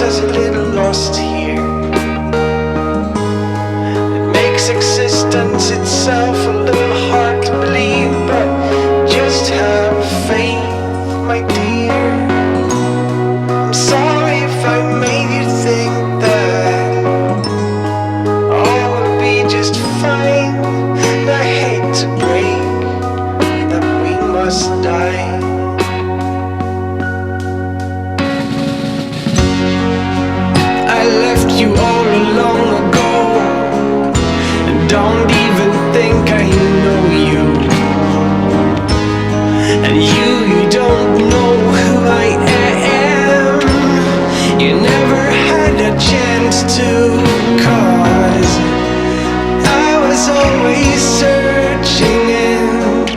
keeps us a little lost here. It makes existence itself a little hard to believe, but just have faith, my dear. I'm sorry if I made you think that all will be just fine. And I hate to break that we must die. I left you all along ago, and don't even think I know you. And you don't know who I am. You never had a chance to, 'cause I was always searching and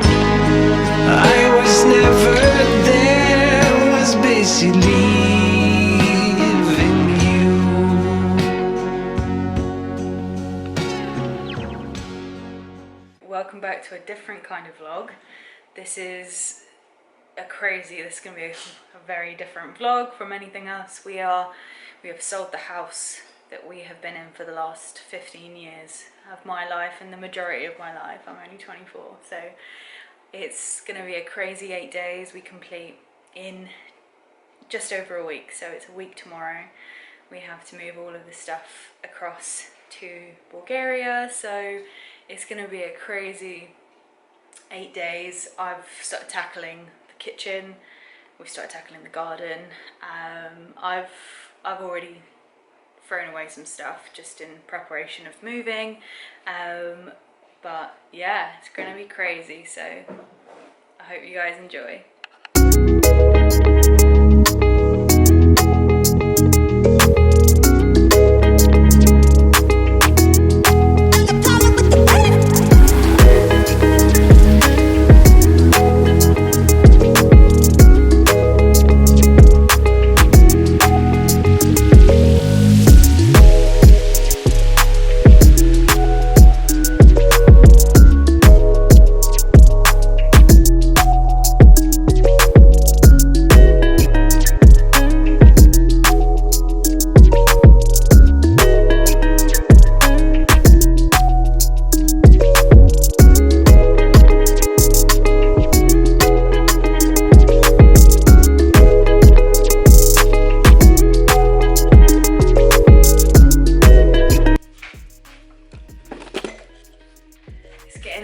I was never there, was busy leaving you. Welcome back to a different kind of vlog. This is this is going to be a very different vlog from anything else. We have sold the house that we have been in for the last 15 years of my life, and the majority of my life. I'm only 24, so it's going to be a crazy 8 days. We complete in just over a week, so it's a week tomorrow. We have to move all of the stuff across to Bulgaria, so it's going to be a crazy 8 days. I've started tackling the kitchen, we've started tackling the garden. I've already thrown away some stuff just in preparation of moving, but yeah, it's going to be crazy, so I hope you guys enjoy.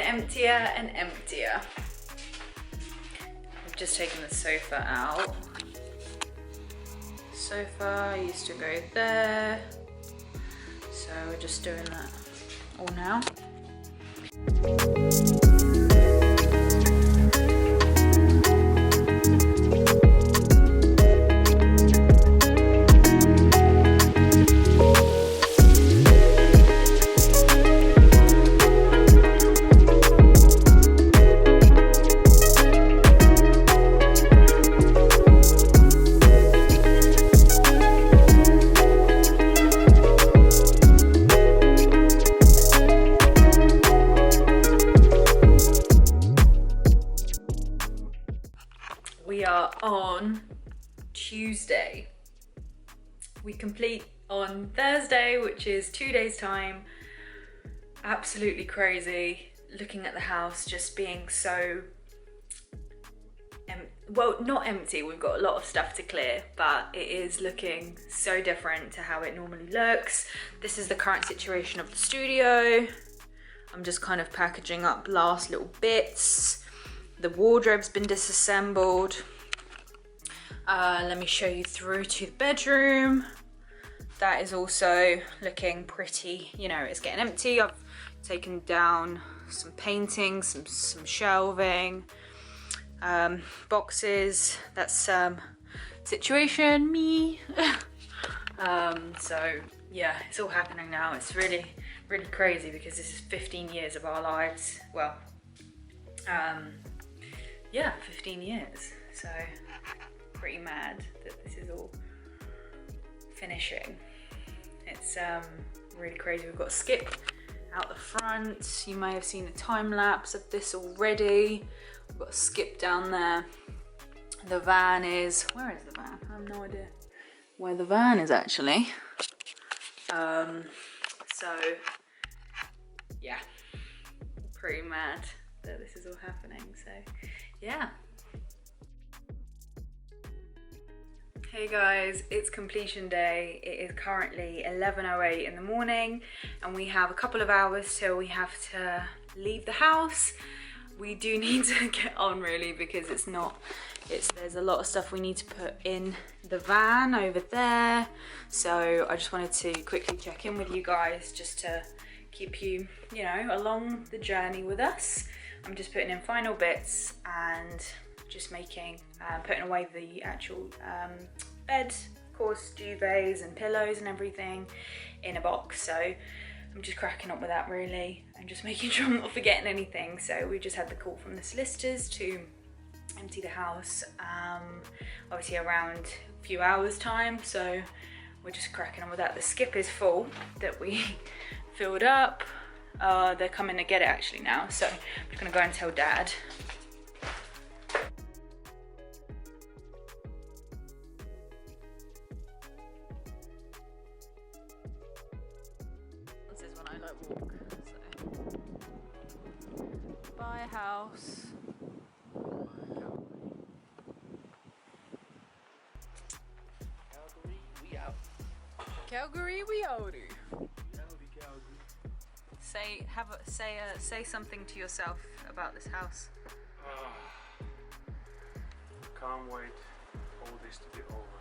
Emptier and emptier. I've just taken the sofa out. Sofa used to go there, so we're just doing that all now. We are on Tuesday. We complete on Thursday, which is 2 days time. Absolutely crazy. Looking at the house just being so, well, not empty. We've got a lot of stuff to clear, but it is looking so different to how it normally looks. This is the current situation of the studio. I'm just kind of packaging up last little bits. The wardrobe's been disassembled. Let me show you through to the bedroom. That is also looking pretty, you know, it's getting empty. I've taken down some paintings, some shelving, boxes. That's situation me. So yeah, it's all happening now. It's really crazy because this is 15 years of our lives. Well, yeah, 15 years. So pretty mad that this is all finishing. It's really crazy. We've got a skip out the front. You may have seen a time lapse of this already. We've got a skip down there. The van is, where is the van? I have no idea. where the van is actually. So yeah, pretty mad that this is all happening. So yeah. Hey guys, it's completion day. It is currently 11:08 in the morning and we have a couple of hours till we have to leave the house. We do need to get on really because there's a lot of stuff we need to put in the van over there. So I just wanted to quickly check in with you guys just to keep you, you know, along the journey with us. I'm just putting in final bits and just putting away the actual bed, of course, duvets and pillows and everything in a box. So I'm just cracking up with that really and just making sure I'm not forgetting anything. So we just had the call from the solicitors to empty the house, obviously around a few hours time. So we're just cracking on with that. The skip is full that we filled up. They're coming to get it actually now. So I'm just gonna go and tell Dad. Walk, so. Buy a house. Calgary, we out. Calgary, we out. Calgary. Say something to yourself about this house. Can't wait all this to be over.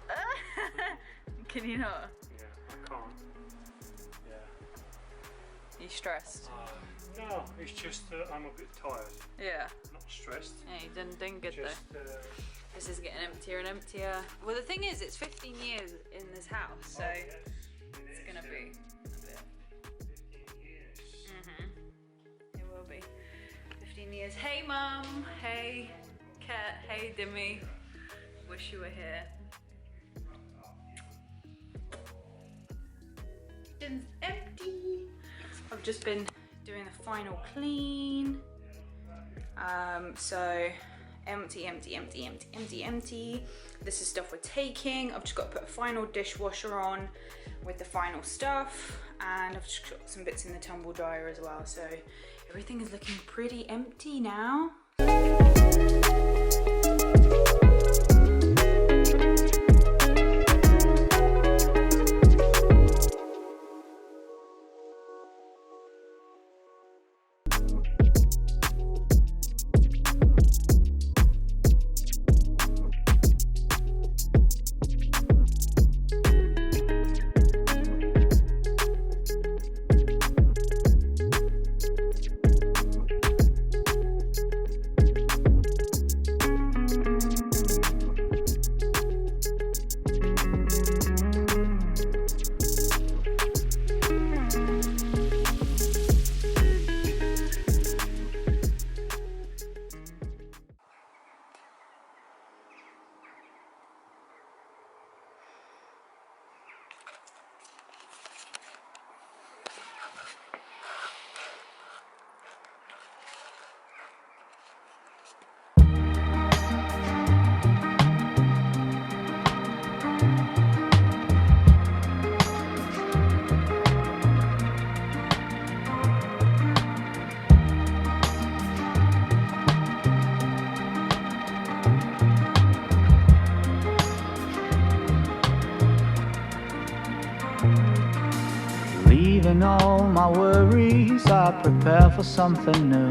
Can you not? Yeah, I can't. Yeah. You stressed? No, it's just I'm a bit tired. Yeah. Not stressed. Yeah, you didn't good Just, though. This is getting emptier and emptier. Well, the thing is, it's 15 years in this house, so yes, it's gonna be a bit. 15 years. It will be 15 years. Hey, Mum. Hey, Kat. Hey, Dimmy. Wish you were here. Kitchen's empty. I've just been doing the final clean. So empty. This is stuff we're taking. I've just got to put a final dishwasher on with the final stuff, and I've just got some bits in the tumble dryer as well. So everything is looking pretty empty now. Leaving all my worries, I prepare for something new.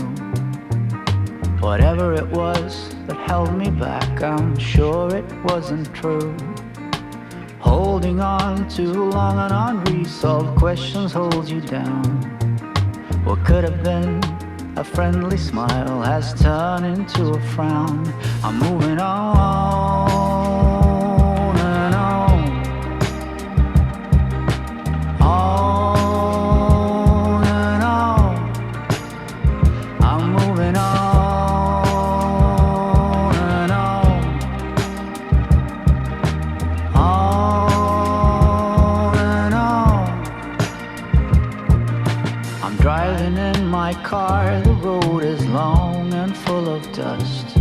Whatever it was that held me back, I'm sure it wasn't true. Holding on too long and unresolved questions hold you down. What could have been a friendly smile has turned into a frown. I'm moving on and on. On and on. I'm moving on and on. On and on. I'm driving in my car, the road is long and full of dust.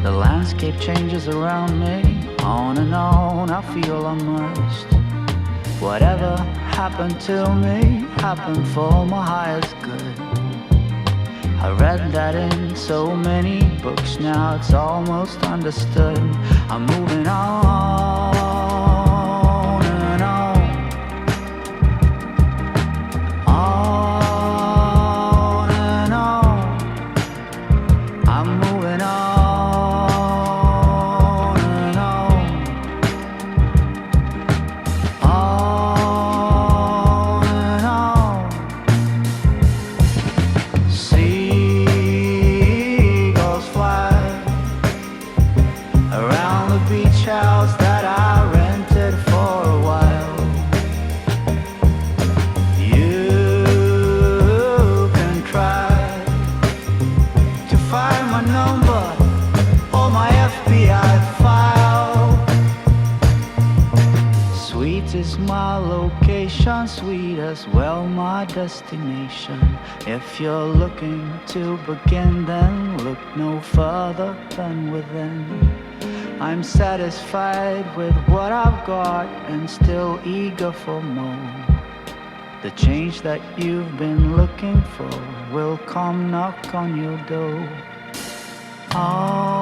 The landscape shape changes around me. On and on, I feel immersed. Whatever happened to me happened for my highest good. I read that in so many books, now it's almost understood. I'm moving on and on, on and on. I'm moving on and on, on and on. Seagulls fly around the beach house that I rented for a while. You can try to find my number or my FBI file. Sweet is my location, sweet as well my destination. If you're looking to begin, then look no further than within. I'm satisfied with what I've got and still eager for more. The change that you've been looking for will come knock on your door. Oh.